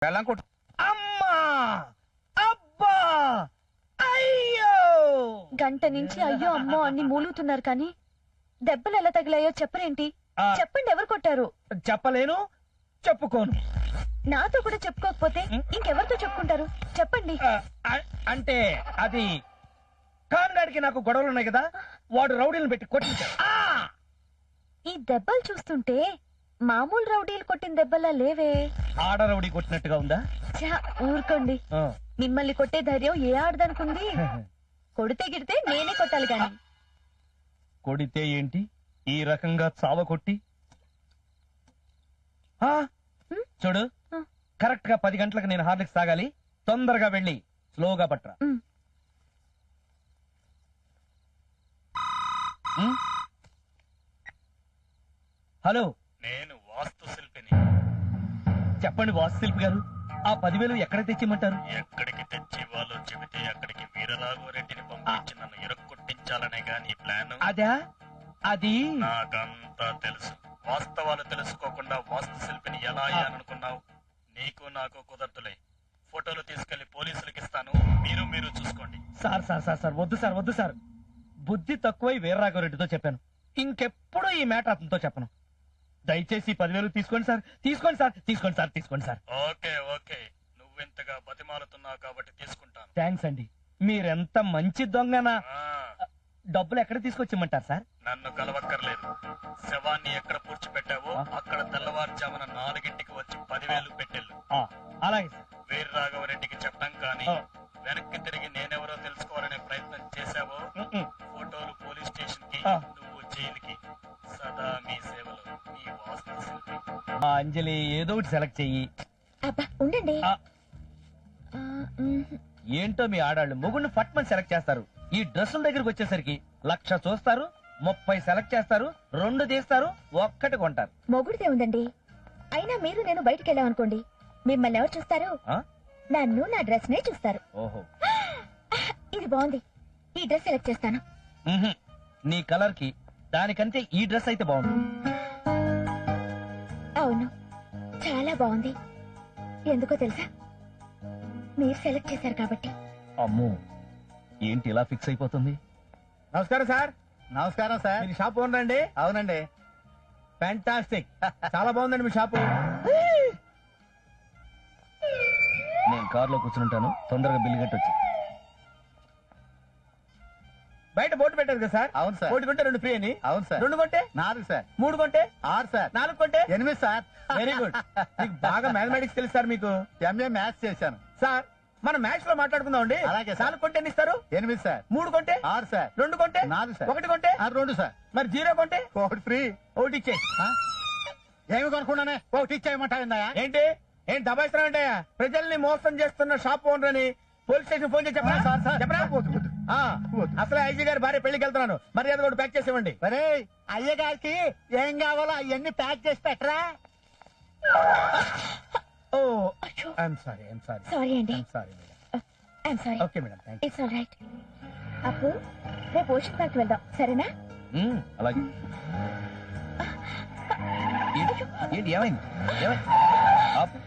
బెల్లం కొట్టు. అమ్మా అబ్బా అయ్యో! గంట నుంచి అయ్యో అమ్మో అన్ని మూలుగుతున్నారు కానీ దెబ్బలు ఎలా తగిలాయో చెప్పరేంటి? చెప్పండి, ఎవరు కొట్టారు? చెప్పలేను, చెప్పుకోను. నాతో కూడా చెప్పుకోకపోతే ఇంకెవరితో చెప్పుకుంటారు? చెప్పండి. అంటే అది కాన్గాడికి నాకు గొడవలు ఉన్నాయి కదా, వాడు రౌడీలను పెట్టి కొట్టించాడు. ఈ దెబ్బలు చూస్తుంటే మామూలు రౌడీలు కొట్టిన దెబ్బలా లేవే. ఆడ రౌడీ కొట్టినట్టుగా ఉందా? ఛా, ఊరుకోండి. మిమ్మల్ని కొట్టే ధైర్యం ఏ ఆడదనుకుంది? కొడితే గిడితే నేనే కొట్టాలి గాని. కొడితే ఏంటి ఈ రకంగా చావ కొట్టి? చూడు, కరెక్ట్ గా 10 గంటలకు నేను హార్లిక్స్ తాగాలి. తొందరగా వెళ్ళి స్లోగా పట్రా. హలో, నేను వాస్తు శిల్పిని. చెప్పండి వాస్తు శిల్పి గారు, ఆ 10,000 ఎక్కడ తెచ్చిమంటారు? ఎక్కడికి తెచ్చి వాళ్ళు చెబితే అక్కడికి వీరరాఘవరెడ్డిని పంపించి నన్ను ఇరక్కొట్టించాలనే గాని ప్లాన్. అదా? అది నాకంతా తెలుసు. వాస్తవాలు తెలుసుకోకుండా వాస్తు శిల్పిని ఎలా అయ్యాననుకున్నావు? నీకు నాకు కుదరదులే. ఫోటోలు తీసుకెళ్లి పోలీసులకు ఇస్తాను, మీరు చూసుకోండి. సార్ సార్ సార్ సార్ వద్దు సార్, వద్దు సార్. బుద్ధి తక్కువై వీరరాఘవరెడ్డితో చెప్పాను. ఇంకెప్పుడు ఈ మ్యాటర్ అతనితో చెప్పను. దయచేసి 10,000 తీసుకోండి సార్, తీసుకోండి సార్, తీసుకోండి సార్, తీసుకోండి సార్. ఓకే ఓకే, నువ్వెంతగా బతిమాలుతున్నావు కాబట్టి తీసుకుంటాను. థ్యాంక్స్ అండి, మీరెంత మంచి దొంగనా. డబ్బులు ఎక్కడ తీసుకొచ్చిమ్మంటారు సార్? నన్ను కలవక్కర్లేదు. శవాన్ని ఎక్కడ పూడ్చిపెట్టావో అక్కడ తెల్లవారుజామున 4 వచ్చి 10,000 పెట్టెళ్ళు. అలాగే సార్. వీరరాఘవరెడ్డికి చెప్పడం కానీ వెనక్కి తిరిగి నేనెవరో తెలుసుకోవాలనే ప్రయత్నం చేశావో ఫోటోలు పోలీస్ స్టేషన్ కి, నువ్వు జైలుకి. సదా మీ సేవలో, మీ వాస్తు శిల్పి. అంజలి, ఏదో ఒకటి సెలెక్ట్ చెయ్యి. అబ్బా ఉండండి. ఏంటో మీ ఆడాళ్ళు మొగుడిని ఫట్మని సెలెక్ట్ చేస్తారు. ఈ డ్రెస్సుల దగ్గరికి వచ్చేసరికి 1,00,000 చూస్తారు, 30 సెలెక్ట్ చేస్తారు, 2 తీస్తారు, 1 కొంటారు. మొగుడితే ఉందండి. అయినా మీరు నేను బయటికి వెళ్ళామనుకోండి, మిమ్మల్ని ఎవరు చూస్తారు? నన్ను నా డ్రెస్ నే చూస్తారు. ఓహో, ఇది బాగుంది, ఈ డ్రెస్ సెలెక్ట్ చేస్తాను. నీ కలర్ కి దానికంటే ఈ డ్రెస్ అయితే బాగుంది. అవును, చాలా బాగుంది. ఎందుకో తెలుసా? మీరు సెలెక్ట్ చేశారు కాబట్టి. అమ్మో, ఏంటి ఇలా ఫిక్స్ అయిపోతుంది? నమస్కారం సార్. నమస్కారం సార్. మీ షాప్ ఓనర్ అండి? అవునండి. ఫ్యాంటాస్టిక్, చాలా బాగుందండి మీ షాపు. నేను కారులో కూర్చుంటాను, తొందరగా బిల్లు కట్టొచ్చు. బయట బోర్డు పెట్టారు కదా సార్? అవును సార్. 1 కొంటే 2 ఫ్రీ అని. అవును సార్. 2 కొంటే 4 సార్. 3 కొంటే 6 సార్. 4 కొంటే 8 సార్. Very good. మీకు బాగా మ్యాథమెటిక్స్ తెలుసు సార్. మీకు ఎంఏ మ్యాథ్స్ చేశాను సార్. మనం మ్యాథ్స్ లో మాట్లాడుకుందాం అండి. అలాగే సార్. 4 కొంటే ఎన్ని ఇస్తారు? 8 సార్. 3 కొంటే 6 సార్. 2 కొంటే 4 సార్. 1 కొంటే 2 సార్. మరి 0 కొంటే 1 ఫ్రీ. 1 ఇచ్చే. ఏమి కొనుక్కున్నానే 1 ఇచ్చేయమంటావా? ఏంటి దబాయిస్తున్నావు అంటే? ప్రజల్ని మోసం చేస్తున్న షాప్ ఓనర్ అని పోలీస్ స్టేషన్ ఫోన్ చేసి చెప్పరా? Sir, sir. చెప్పరా? అసలే ఐజీ గారి భార్య పెళ్లికి వెళ్తున్నాను, మర్యాద కూడా ప్యాక్ చేసి ఇవ్వండి. అరే, అయ్య గారికి ఏం కావాలో అవన్నీ ప్యాక్ చేసి పెట్టరా. ఓ ఐఎమ్ సారీ, సారీ అండి. Sorry madam. I'm sorry. Okay madam, thank it's all right. అప్పు, రేపు ఓషన్ పార్క్ వెళ్దాం, సరేనా? యూ. అలాగే. ఏంటి ఏమైంది? ఆపు.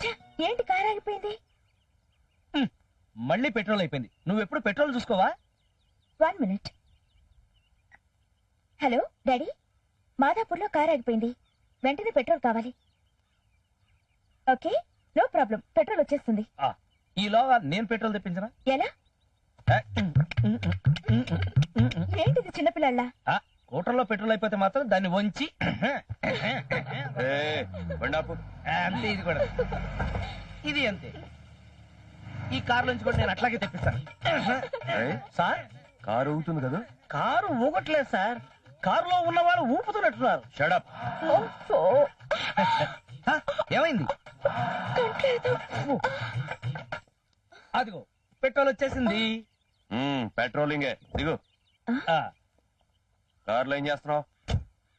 ఛ, ఏంటి కార్ ఆగిపోయింది? మళ్ళీ పెట్రోల్ అయిపోయింది. నువ్వు ఎప్పుడు పెట్రోల్ చూసుకోవా? 1 మినిట్. హలో డాడీ, మాదాపూర్ లో కార్ ఆగిపోయింది, వెంటనే పెట్రోల్ కావాలి. ఓకే, నో ప్రాబ్లం, పెట్రోల్ వచ్చేస్తుంది. ఈలోగా నేను పెట్రోల్ తెప్పించనా? ఎలా? ఏంటిది చిన్నపిల్లల్లా? స్కూటర్లో పెట్రోల్ అయిపోతే మాత్రం దాన్ని వంచి అంతే. ఇది కూడా ఇది అంతే. ఈ కారు నుంచి కూడా నేను అట్లాగే తెప్పిస్తాను. సార్, కారు ఊగుతుంది కదా? కారు ఊగట్లేదు సార్, కారులో ఉన్న వాళ్ళు ఊపుతున్నట్టున్నారు. షడప్. ఏమైంది? అదిగో పెట్రోల్ వచ్చేసింది. పెట్రోలింగే. దిగు. కారులో ఏం చేస్తున్నావు?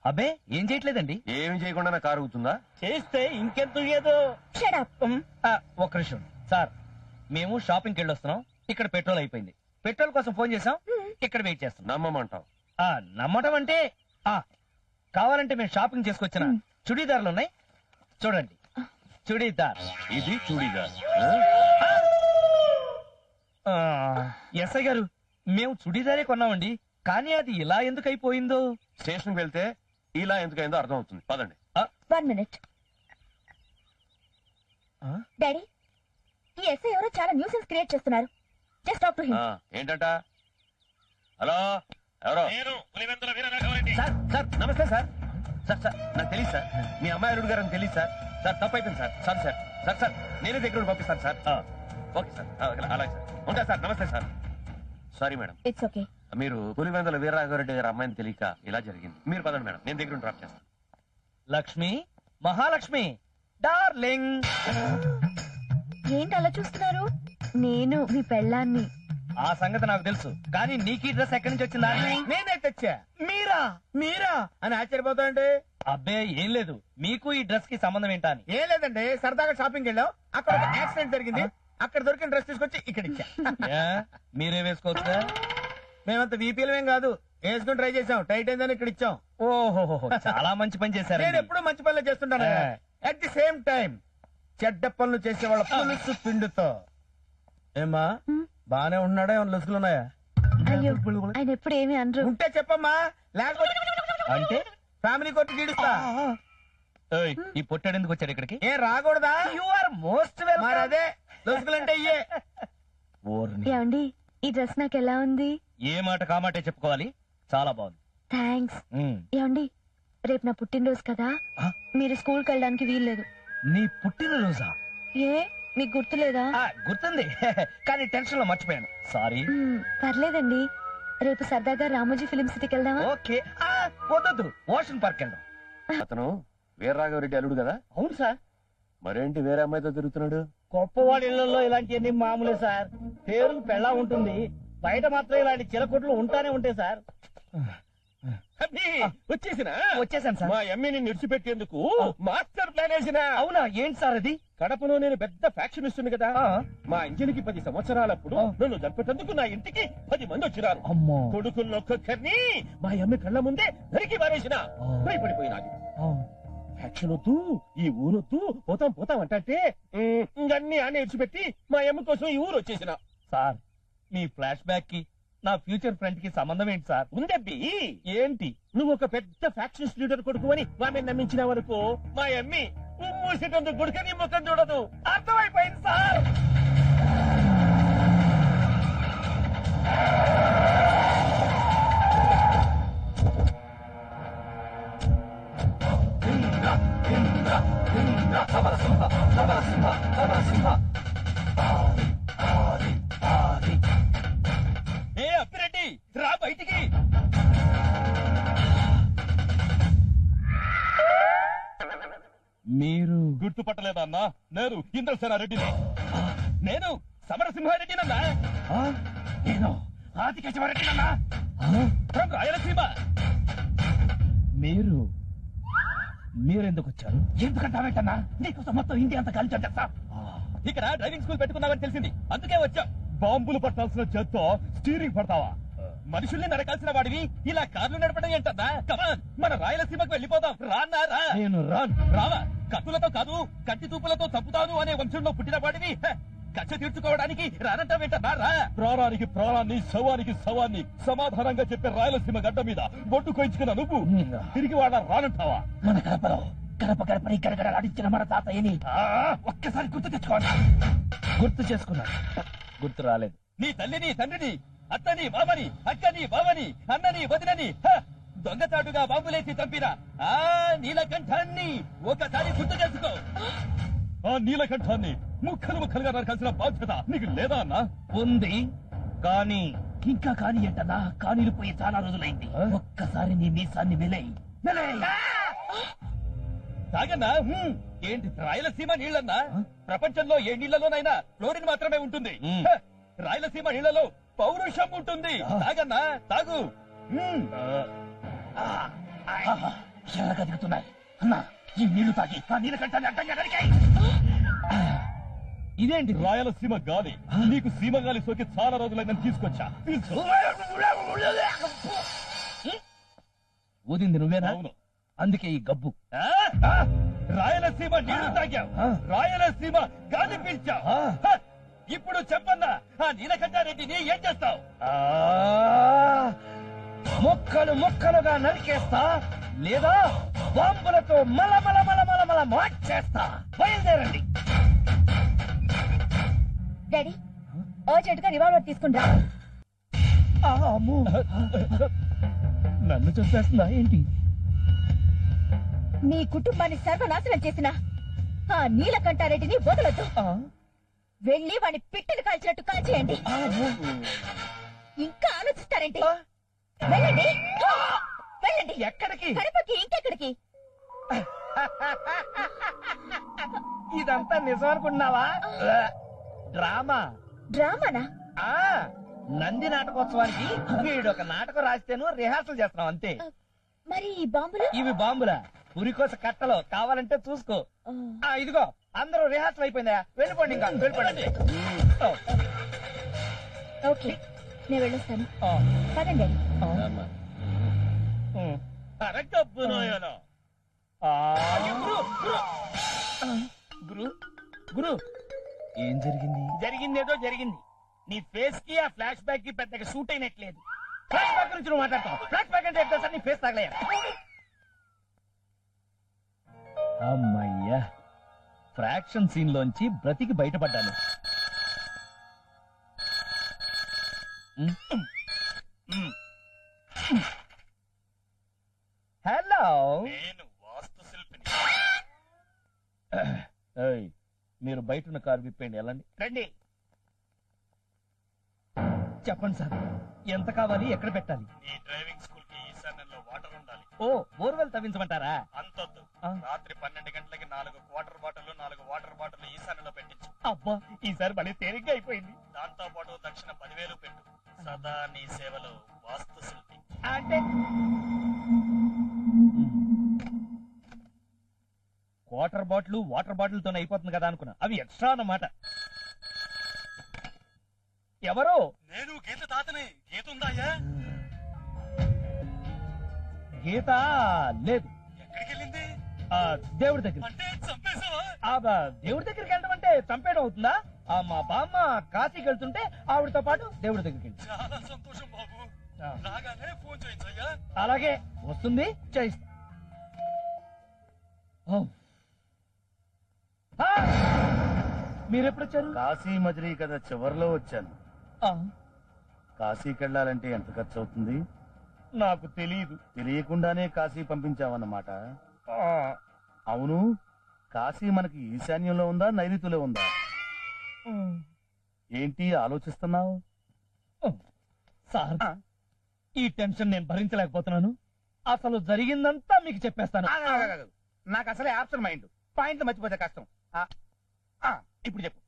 అబ్బే ఏం చేయట్లేదండి. ఏమి చేయకుండా నా కారు ఊగుతుందా? చేస్తే ఇంకెంత ఏదో. ఒక్క నిమిషం సార్, మేము షాపింగ్కి వెళ్ళొస్తున్నాం, ఇక్కడ పెట్రోల్ అయిపోయింది. పెట్రోల్ కోసం ఫోన్ చేసాం, ఇక్కడ వెయిట్ చేస్తున్నాం. నమ్మమంటావు? నమ్మటం అంటే కావాలంటే మేము షాపింగ్ చేసుకొచ్చిన చుడీదార్లు ఉన్నాయి, చూడండి. చుడీదార్. ఇది చూడీదార్. ఎస్ఐ గారు, మేము చుడీదారే కొన్నామండి, కానీ అది ఇలా ఎందుకు అయిపోయిందో. స్టేషన్ వెళ్తే ఇలా ఎందుకైందో అర్థం అవుతుంది. పదండి. 1 minute. డాడీ, ఈ ఎస్ఐ ఎవరో చాలా న్యూసెన్స్ క్రియేట్ చేస్తున్నారు. Just talk to him. ఏంటంట? హలో, ఎవరో? నేను పులివెందుల వీరరాఘవరెడ్డి. సార్ సార్ నమస్తే సార్. సార్ సార్ నాకు తెలియదు సార్. మీ అమ్మాయి అల్లుడు గారు అని తెలియదు సార్. సార్ తప్పు అయిపోయింది sir. Sorry sir. Sir sir నేనే దగ్గర ఉండి పంపిస్తాను సార్. ఓకే సార్, అలాగే సార్. ఉంటా సార్. నమస్తే sir. Sorry madam. It's okay. మీరు పులివెందుల వీరరాఘవరెడ్డి గారి అమ్మాయిని తెలియక ఇలా జరిగింది. మీరు పదండి మేడం, నేను దగ్గర డ్రాప్ చేస్తాను. లక్ష్మి, మహాలక్ష్మి డార్లింగ్. ఏంటి అలా చూస్తున్నారు? నేను మీ పెళ్ళాన్ని. ఆ సంగతి నాకు తెలుసు, కానీ నీకు ఈ డ్రెస్ ఎక్కడి నుంచి వచ్చిందా? నేనే తెచ్చా. మీరా? మీరా అని ఆశ్చర్యపోతాండి. అబ్బే ఏం లేదు, మీకు ఈ డ్రెస్ కి సంబంధం ఏంటా అని. ఏం లేదండి, సరదాగా షాపింగ్ వెళ్ళాం. అక్కడ ఒక యాక్సిడెంట్ జరిగింది. అక్కడ దొరికిన డ్రెస్ తీసుకొచ్చి ఇక్కడ ఇచ్చా. ఏ, మీరే వేసుకోవచ్చా? మేమంత వీపీలమేం కాదు, వేసుకుని ట్రై చేసాం. టైట్ అయిందని ఇక్కడ ఇచ్చాం. ఓహో, చాలా మంచి పని చేశారు. నేను ఎప్పుడూ మంచి పనులు చేస్తుంటాను. అట్ ది సేమ్ టైం చెడ్డ పనులు చేసే వాళ్ళ పులుసు పిండుతో. ఏమ్మా, బానే ఉన్నాడా? ఏమన్నా లొసుగులు ఉన్నాయా? అయ్యో, ఆయన ఎప్పుడు ఏమి అనరు. ఉంటే చెప్పమ్మా, లేకపోతే అంటే ఫ్యామిలీ కోర్టు గీడుస్తా. ఏయ్, ఈ పొట్టాడు ఎందుకు వచ్చాడు ఇక్కడికి? ఏం రాకూడదా? యు ఆర్ మోస్ట్ మరి వెల్కమ్. అదే లొసుగులంటే ఇయ్యే. ఏమండి, ఈ డ్రెస్ నాకు ఎలా ఉంది? ఏ మాట కామాటే చెప్పుకోవాలి, చాలా బాగుంది. థ్యాంక్స్. ఉమ్. ఏమండి, రేపు నా పుట్టినరోజు కదా, ఆ? మీరు స్కూల్కి వెళ్ళడానికి వీల్లేదు. నీ పుట్టినరోజా? ఏ, మీకు గుర్తులేదా? గుర్తుంది, కానీ టెన్షన్ లో మర్చిపోయాను. సారీ. పర్లేదండి, రేపు సరదాగా రామోజీ ఫిలిం సిటీకి వెళ్దామా? ఓకే. వద్దు, ఓషన్ పార్క్ వెళ్దాం. అతను వీరరాఘవరెడ్డి అల్లుడు కదా? అవును సార్. మరేంటి వేరే అమ్మాయితో తిరుగుతున్నాడు? గొప్పవాడి ఇళ్లలో ఇలాంటివన్నీ మామూలే సార్. పేరుకు పెళ్ళా ఉంటుంది, బయట మాత్రం ఇలాంటి చిలకొట్లు ఉంటానే ఉంటాయి సార్. వచ్చేసాను సార్. మా ఎమ్మెని నిడిచిపెట్టేందుకు మాస్టర్ ప్లాన్ వేసిన. అవునా? ఏంటి సార్ అది? కడపలో నేను పెద్ద ఫ్యాక్షన్ ఇస్తుంది కదా, ఆ. మా ఇంజనికి 10 సంవత్సరాలప్పుడు ఆ. నన్ను చంపేటందుకు నా ఇంటికి 10 మంది వచ్చినారు. అమ్మో. కొడుకులొక్కొక్కరిని మా అమ్మ కళ్ళ ముందే నరికి పారేసిన. ఆ. భయపడిపోయినాది. ఫ్యాక్షన్ వద్దు, ఈ ఊరొద్దు, పోతాం అంటే అన్ని ఆనే విడిచిపెట్టి మా అమ్మ కోసం ఈ ఊరు వచ్చేసిన. సార్, మీ ఫ్లాష్ బ్యాక్ కి నా ఫ్యూచర్ ఫ్రెండ్ కి సంబంధం ఏంటి సార్? ఉందబ్బి, ఏంటి? నువ్వు ఒక పెద్ద ఫ్యాక్షన్ లీడర్ కొడుకు అని ఆమె నమ్మించిన వరకు మా అమ్మి మూసేటందుకు గుడికని ముఖం చూడదు. అర్థమైపోయింది సార్. ఏ అప్పిరెడ్డి, రా బయటికి. మీరు గుర్తుపట్టలేదన్నా? నేను ఇంద్రసేనారెడ్డిని. నేను సమరసింహారెడ్డినన్నా. నేను ఆదికేశవరెడ్డినన్నా, ఫ్రమ్ రాయలసీమ. మీరెందుకు వచ్చారు? ఎందుకంటావేంటన్నా? నీకోసం మొత్తం ఇండియా అంతా కలిసి వచ్చేస్తా. ఇక్కడ డ్రైవింగ్ స్కూల్ పెట్టుకున్నావని తెలిసింది, అందుకే వచ్చా. బాంబులు పట్టాల్సిన చేత్తో స్టీరింగ్ పడతావా? మనుషుల్ని నరకాల్సిన వాడివి ఇలా కార్లు నడపడం ఏంటన్నా? కమాన్, మన రాయలసీమకు వెళ్ళిపోదాం. రాన్నా రా. నేను రాను. రావా? కత్తులతో కాదు, కంటి తూపులతో చంపుతాను అనే వంశంలో పుట్టిన వాడివి. కక్ష తీర్చుకోవడానికి రానంటావేంటన్నా? రా. ప్రాణానికి ప్రాణాన్ని, శవానికి శవాన్ని సమాధానంగా చెప్పే రాయలసీమ గడ్డ మీద బొట్టు కోయించుకున్న నువ్వు తిరిగి వాడ రానంటావా? మన కడపలో గడపని గడగడలాడించిన మన తాతయ్యని ఒక్కసారి గుర్తు తెచ్చుకోండి. గుర్తు చేసుకున్నాను, గుర్తు రాలేదు. నీ తల్లిని, తండ్రిని, అత్తని, మామని, అక్కని, బావని, అన్నని, వదినని దొంగచాటుగా బాంబులేసి చంపిన ఆ నీలకంఠాన్ని ఒకసారి గుర్తు చేసుకో. ఆ నీలకంఠాన్ని ముక్కలుగా నరకాల్సిన బాధ్యత నీకు లేదా అన్నా? ఉంది, కానీ ఇంకా కాని ఏంటన్నా? కానీలు పోయి చాలా రోజులైంది. ఒక్కసారి నీ మీసాన్ని వెలై. తాగన్నా. ఏంటి రాయలసీమ నీళ్ళన్నా? ప్రపంచంలో ఏ నీళ్లలోనైనా క్లోరిన్ మాత్రమే ఉంటుంది. రాయలసీమ నీళ్లలో పౌరుషం ఉంటుంది. తాగన్నా, తాగు. ఎర్రగా దిగుతున్నాయి అన్నా. ఈ నీళ్లు తాగి ఆ నీలకంఠాన్ని అడ్డంగా నరికాయి. ఇదేంటి? రాయలసీమ గాలి. నీకు సీమ గాలి సోకి చాలా రోజులైందని తీసుకొచ్చా. ఊదింది నువ్వేనా? అవును. అందుకే ఈ గబ్బు. రాయలసీమ నీళ్లు తాగావు, రాయలసీమ గాలి పీల్చావు. హ! ఇప్పుడు చెప్పన్నా ఆ నీలకంఠారెడ్డిని ఏం చేస్తావు? ముక్కలు ముక్కలుగా నరికేస్తా లేదా బాంబులతో మల మల మల మల మల మార్చేస్తా. బయలుదేరండి. డాడీ అర్జెంట్ గా రివాల్వర్ తీసుకుంటా. నన్ను చంపేస్తుందా ఏంటి? నీ కుటుంబాన్ని సర్వనాశనం చేసిన ఆ నీలకంఠారెడ్డిని వదలొద్దు. వెళ్ళి వాడిని పిట్టలు కాల్చినట్టు కాల్చేయండి. ఇంకా ఆలోచిస్తారేంటి? వెళ్ళండి, వెళ్ళండి. ఎక్కడికి? కడపకి, ఇంకెక్కడికి? ఇదంతా నిజం అనుకుంటున్నావా? డ్రామా. డ్రామానా? ఆ నంది నాటకోత్సవానికి వీడొక నాటకం రాస్తేను రిహార్సల్ చేస్తున్నాం అంతే. మరి ఈ బాంబులు? ఇవి బాంబులా? పురికోస కట్టలో కావాలంటే చూసుకో. ఇదిగో అందరూ రిహార్సల్ అయిపోయిందా? వెళ్ళిపోండి, ఇంకా వెళ్ళిపోండి. ఓకే, నేను వెళ్ళొస్తాను. పదండి డాడీ. అరగబ్బు నాయనా. గురు గురు ఏం జరిగింది? జరిగిందేదో జరిగింది. నీ ఫేస్ కి ఆ ఫ్లాష్ బ్యాక్ కి పెద్దగా సూట్ అయినట్లేదు. ఫ్లాష్ బ్యాక్ నుంచి నువ్వు మాట్లాడతావు. ఫ్లాష్ బ్యాక్ అంటే ఎట్లా సార్? నీ ఫేస్ తగలయ్యా. అమ్మయ్యా, ఫ్రాక్షన్ సీన్ లోంచి బ్రతికి బయటపడ్డాను. హలో, నేను వాస్తు శిల్పిని. మీరు బయట ఉన్న కారు విప్పండి, వెళ్ళండి. రండి. చెప్పండి సార్, ఎంత కావాలి, ఎక్కడ పెట్టాలి? నీ డ్రైవింగ్ స్కూల్ కి ఈశాన్యంలో వాటర్ ఉండాలి. ఓ, బోర్వెల్ తవ్వించమంటారా? అంతొద్దు. ఆ. రాత్రి 12 గంటలకి 4 వాటర్ బాటిల్ 4 వాటర్ బాటిల్ ఈశాన్యంలో పెట్టించు. అబ్బా, ఈసారి భలే తేలిగ్గా అయిపోయింది. దాంతో పాటు దక్షిణ 10,000 పెట్టు. సదా నీ సేవలో వాస్తు శిల్పి. అంటే వాటర్ బాటిల్ వాటర్ బాటిల్ తోనే అయిపోతుంది కదా అనుకున్నా. అవి ఎక్స్ట్రా అన్నమాట. ఎవరు? నేను గీత తాతని. గీత ఉందాయా? గీత లేదు. ఎక్కడికి వెళ్ళింది? దేవుడి దగ్గర. అంటే చంపేశావా? దేవుడి దగ్గరికి వెళ్ళడం అంటే చంపేయడం అవుతుందా? మా బామ్మ కాశీకి వెళ్తుంటే ఆవిడతో పాటు దేవుడి దగ్గరికి వెళ్ళి. చాలా సంతోషం బాబు. రాగానే ఫోన్ చేయించయ్యా. అలాగే వస్తుంది, చేయిస్తా. మీరెప్పుడు వచ్చారు? కాశీ మజిలీ కదా చివర్లో వచ్చాను. కాశీకి వెళ్ళాలంటే ఎంత ఖర్చు అవుతుంది? నాకు తెలియదు. తెలియకుండానే కాశీ పంపించావన్నమాట. అవును, కాశీ మనకి ఈశాన్యంలో ఉందా, నైరుతిలో ఉందా? ఏంటి ఆలోచిస్తున్నావు? సార్, ఈ టెన్షన్ నేను భరించలేకపోతున్నాను. అసలు జరిగిందంతా మీకు చెప్పేస్తాను. నాకు అసలే ఆప్షన్ మైండ్. పాయింట్ మర్చిపోతే కష్టం. ఇప్పుడు చెప్పు.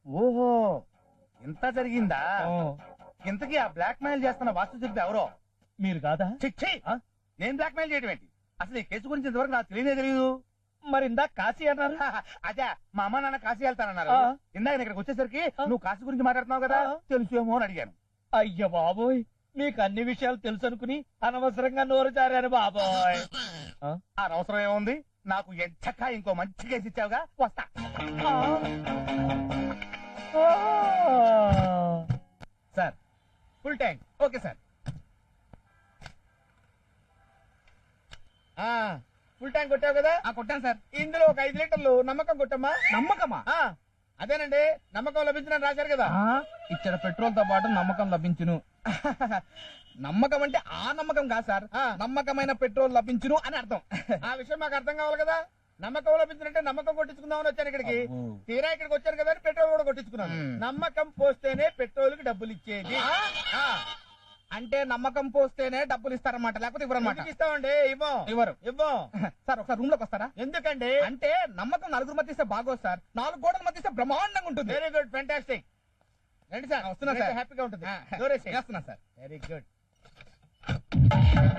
ఓహో, ఇంత జరిగిందా? ఇంతకీ ఆ బ్లాక్ మెయిల్ చేస్తున్న వాస్తు శిల్పి ఎవరో? మీరు కాదా? చిచ్చి, నేను బ్లాక్ మెయిల్ చేయడం ఏంటి? అసలు ఈ కేసు గురించి ఇంతవరకు నాకు తెలియదు. మరి ఇందాక కాశీ అన్నారు. అదే, మా అమ్మ నాన్న కాశీ వెళ్తానన్నారు. ఆ. ఇందాక నేను ఇక్కడికి వచ్చేసరికి నువ్వు కాశీ గురించి మాట్లాడుతున్నావు కదా, తెలుసేమో అని అడిగాను. అయ్య బాబోయ్, మీకు అన్ని విషయాలు తెలుసు అనుకుని అనవసరంగా నోరు జారాను బాబోయ్. అనవసరం ఏముంది? నాకు ఎంచక్క ఇంకో మంచి కేసు ఇచ్చావుగా, వస్తా. Sir, full tank. Okay sir. Full tank కొట్టావు కదా? కొట్టాను సార్. ఇందులో ఒక 5 లీటర్లు నమ్మకం కొట్టమ్మా. నమ్మకమా? అదేనండి, నమ్మకం లభించిన రాశారు కదా. ఇచ్చిన పెట్రోల్ తో పాటు నమ్మకం లభించును. నమ్మకం అంటే ఆ నమ్మకం కాదు సార్, నమ్మకమైన పెట్రోల్ లభించును అని అర్థం. ఆ విషయం మాకు అర్థం కావాలి కదా. నమ్మకం లభించినట్టే నమ్మకం కొట్టించుకుందామని వచ్చాను ఇక్కడికి. తీరా ఇక్కడికి వచ్చాను కదా అని పెట్రోల్ కూడా కొట్టించుకున్నాను. నమ్మకం పోస్తేనే పెట్రోల్ కి డబ్బులు ఇచ్చేది. అంటే నమ్మకం పోస్తేనే డబ్బులు ఇస్తారన్నమాట, లేకపోతే ఇవ్వరన్నమాట. ఇస్తామండి. ఇవ్వరు. ఇవ్వం. సార్ ఒకసారి రూమ్ లోకి వస్తారా? ఎందుకండి? అంటే నమ్మకం 4 మధ్య ఇస్తే బాగోదు సార్, 4 గోడల మధ్య ఇస్తే బ్రహ్మాండంగా ఉంటుంది. Very good, fantastic. రండి సార్, వస్తున్నా సార్. హ్యాపీగా ఉంటుంది. చేస్తున్నా సార్. Very good.